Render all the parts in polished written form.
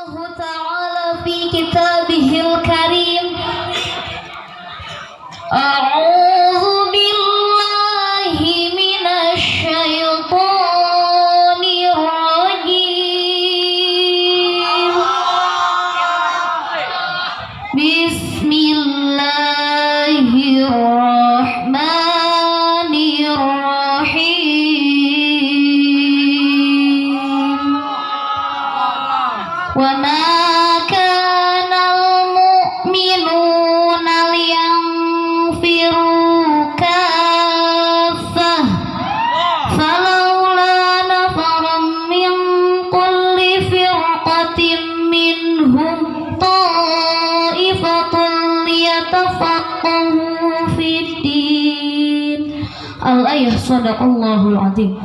Allah Ta'ala fi kitabihil karim. A'udzu billahi minasy syaithanir rajim. Bismillahirrahmanirrahim. Wa ma kana al-mu'minuna liyanfiru kaffah falawla nafaram min kulli firqatin minhum ta'ifatun liyatafaqahu fid-din. Al-ayah sadaqallahul azim.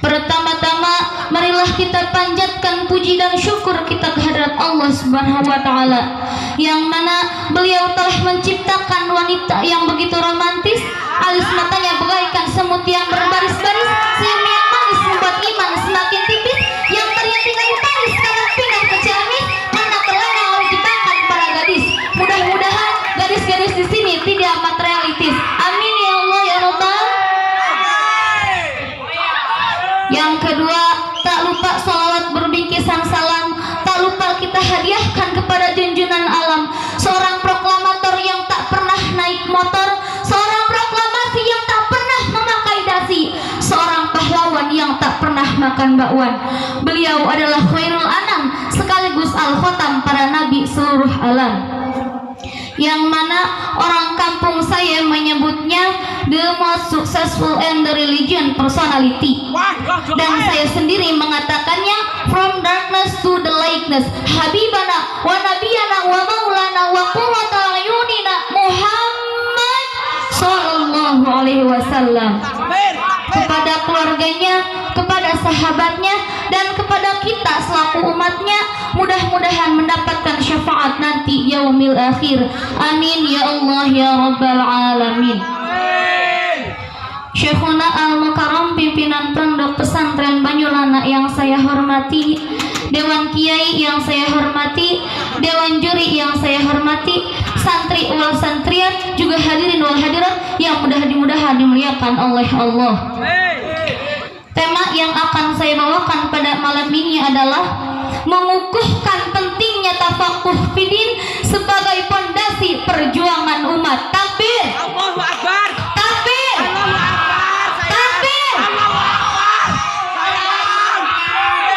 Pertama-tama marilah kita panjatkan puji dan syukur kita kehadirat Allah Subhanahu wa taala yang mana beliau telah menciptakan wanita yang begitu romantis, alis matanya bagaikan semut yang berbaris-baris, senyum yang manis membuat iman semakin tipis, yang tadinya tinggal tangis sekarang pindah ke Ciamis, mana kelana oleh dibangkan para gadis. Mudah-mudahan gadis-gadis di sini tidak materialistis. Amin ya Allah ya Rabbal. Yang kedua, tak lupa salawat berbingkisan salam, tak lupa kita hadiahkan kepada junjungan alam, seorang proklamator yang tak pernah naik motor, seorang proklamasi yang tak pernah memakai dasi, seorang pahlawan yang tak pernah makan bakwan. Beliau adalah khairul anam sekaligus al-khotam para nabi seluruh alam, yang mana orang kampung saya menyebutnya the most successful and the religion personality, dan saya sendiri mengatakannya from darkness to the lightness, habibana wa nabiyana wa maulana wa qurrata ayunina Muhammad sallallahu alaihi wasallam. Kepada keluarganya, kepada sahabatnya, dan kepada kita selaku umatnya, mudah-mudahan mendapatkan syafaat nanti yaumil akhir. Amin ya Allah ya Rabbal alamin. Syekhuna Al-Mukarram, pimpinan pondok pesantren Banyulana yang saya hormati, Dewan Kiai yang saya hormati, Dewan Juri yang saya hormati, santri wal santriat, juga hadirin wal hadirat yang mudah-mudahan dimuliakan oleh Allah. Tema yang akan saya bawakan pada malam ini adalah mengukuhkan pentingnya tafakuh fidin sebagai pondasi perjuangan umat. Takbir! Allahu Akbar! Takbir! Allahu Akbar! Takbir! Allahu Akbar!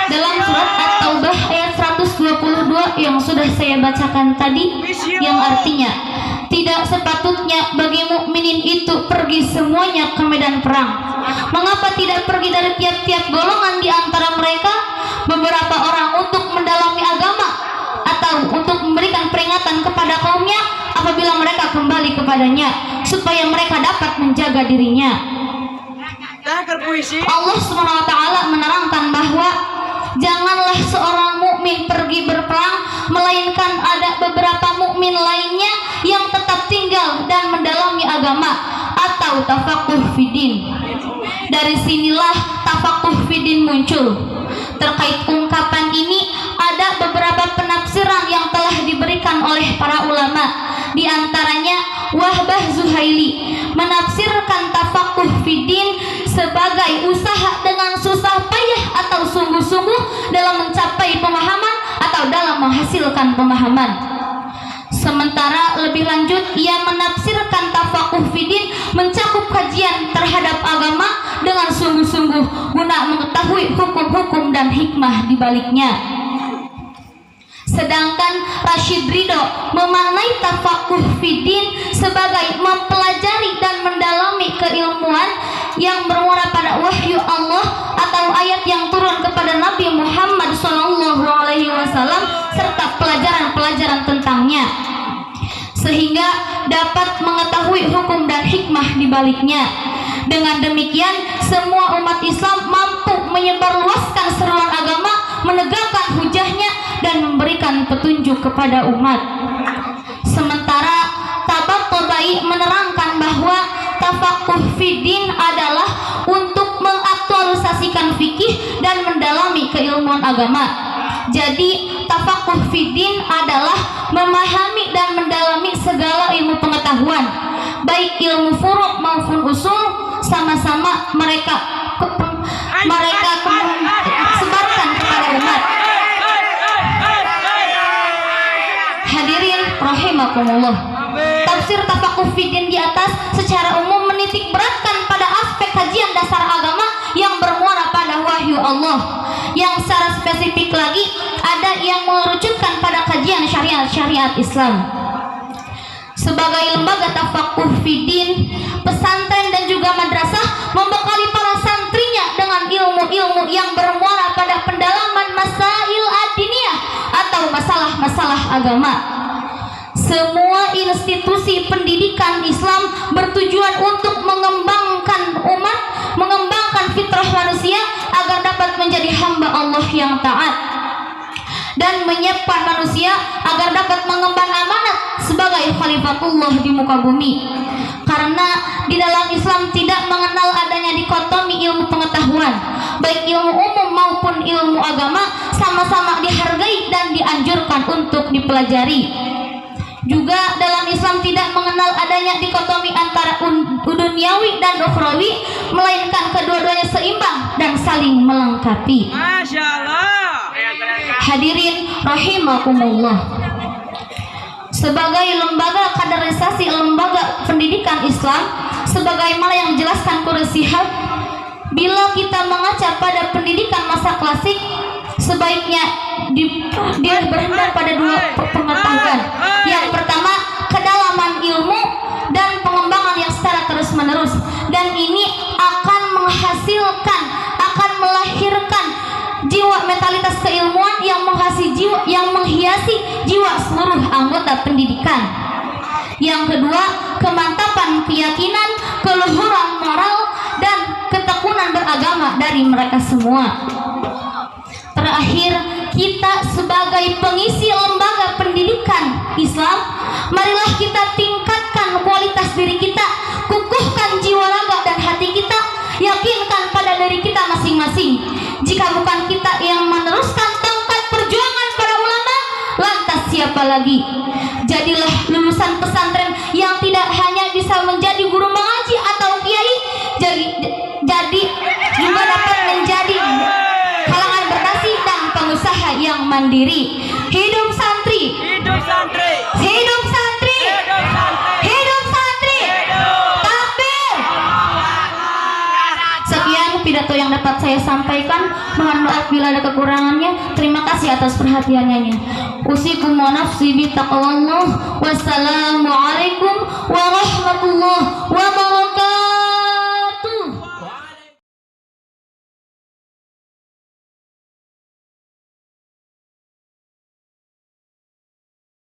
Dalam surat At-Taubah ayat 122 yang sudah saya bacakan tadi, yang artinya tidak sepatutnya bagi mukminin itu pergi semuanya ke medan perang. Mengapa tidak pergi dari tiap-tiap golongan di antara mereka, beberapa orang untuk mendalami agama atau untuk memberikan peringatan kepada kaumnya apabila mereka kembali kepadanya, supaya mereka dapat menjaga dirinya. Allah SWT menerangkan bahwa janganlah seorang mukmin pergi berperang, melainkan ada beberapa mukmin lainnya yang tetap tinggal dan mendalami agama atau tafakuh fidin. Dari sinilah tafakuh fidin muncul. Terkait ungkapan ini ada beberapa penafsiran yang telah diberikan oleh para ulama. Di antaranya Wahbah Zuhaili menafsirkan tafakuh fidin sebagai usaha dengan susah payah atau sungguh-sungguh dalam mencapai pemahaman atau dalam menghasilkan pemahaman. Sementara lebih lanjut, ia menafsirkan tafakuh fidin mencakup kajian terhadap agama dengan sungguh-sungguh guna mengetahui hukum-hukum dan hikmah di baliknya. Sedangkan Rashid Ridho memaknai tafakuh fidin sebagai mempelajari dan mendalami keilmuan yang bermuara pada wahyu Allah atau ayat yang turun kepada Nabi Muhammad SAW serta pelajaran-pelajaran tentangnya, sehingga dapat mengetahui hukum dan hikmah di baliknya. Dengan demikian, semua umat Islam mampu menyebarluaskan seruan agama, menegakkan hujahnya, dan memberikan petunjuk kepada umat. Sementara Tabaqtabai menerangkan bahwa tafakuh fidin adalah untuk mengaktualisasikan fikih dan mendalami keilmuan agama. Jadi tafakuh fiddin adalah memahami dan mendalami segala ilmu pengetahuan, baik ilmu furu' maupun usul, sama-sama mereka sebarkan kepada umat. Hadirin rahimakumullah. Tafsir tafakuh fiddin di atas secara umum menitik beratkan pada aspek kajian dasar agama yang bermuara pada wahyu Allah. Yang secara spesifik lagi ada yang mengerucutkan pada kajian syariat Islam. Sebagai lembaga tafakuh fiddin, pesantren dan juga madrasah membekali para santrinya dengan ilmu-ilmu yang bermuara pada pendalaman masail ad-diniyah atau masalah-masalah agama. Semua institusi pendidikan Islam bertujuan untuk mengembangkan umat, mengembangkan fitrah manusia agar dapat menjadi hamba Allah yang taat, dan menyiapkan manusia agar dapat mengemban amanat sebagai khalifatullah di muka bumi. Karena di dalam Islam tidak mengenal adanya dikotomi ilmu pengetahuan, baik ilmu umum maupun ilmu agama sama-sama dihargai dan dianjurkan untuk dipelajari. Juga dalam Islam tidak mengenal adanya dikotomi antara duniawi dan ukhrawi, melainkan kedua-duanya seimbang dan saling melengkapi. Masya Allah. Hadirin rahimakumullah. Sebagai lembaga kaderisasi lembaga pendidikan Islam, sebagaimana yang dijelaskan Quraish Shihab, bila kita mengaca pada pendidikan masa klasik, sebaiknya dia berhendar pada dua pengetahuan. Yang pertama, kedalaman ilmu dan pengembangan yang secara terus-menerus, dan ini akan menghasilkan, akan melahirkan jiwa mentalitas keilmuan yang menghiasi jiwa seluruh anggota pendidikan. Yang kedua, kemantapan keyakinan, keluhuran moral, dan ketekunan beragama dari mereka semua. Terakhir, kita sebagai pengisi lembaga pendidikan Islam, marilah kita tingkatkan kualitas diri kita, kukuhkan jiwa raga dan hati kita, yakinkan pada diri kita masing-masing. Jika bukan kita yang meneruskan tongkat perjuangan para ulama, lantas siapa lagi? Jadilah lulusan pesantren yang tidak hanya bisa menjadi guru mengaji atau kiai, jadi juga dapat menjadi kalangan berdasi dan pengusaha yang mandiri. Hidup santri, Hidup santri. hidup santri, Hidup santri. hidup santri. Takbir. Sekian pidato yang dapat saya sampaikan. Mohon maaf bila ada kekurangannya. Terima kasih atas perhatiannya. Usikum wa nafsi bi taqwallah. Wassalamualaikum warahmatullahi wabarakatuh.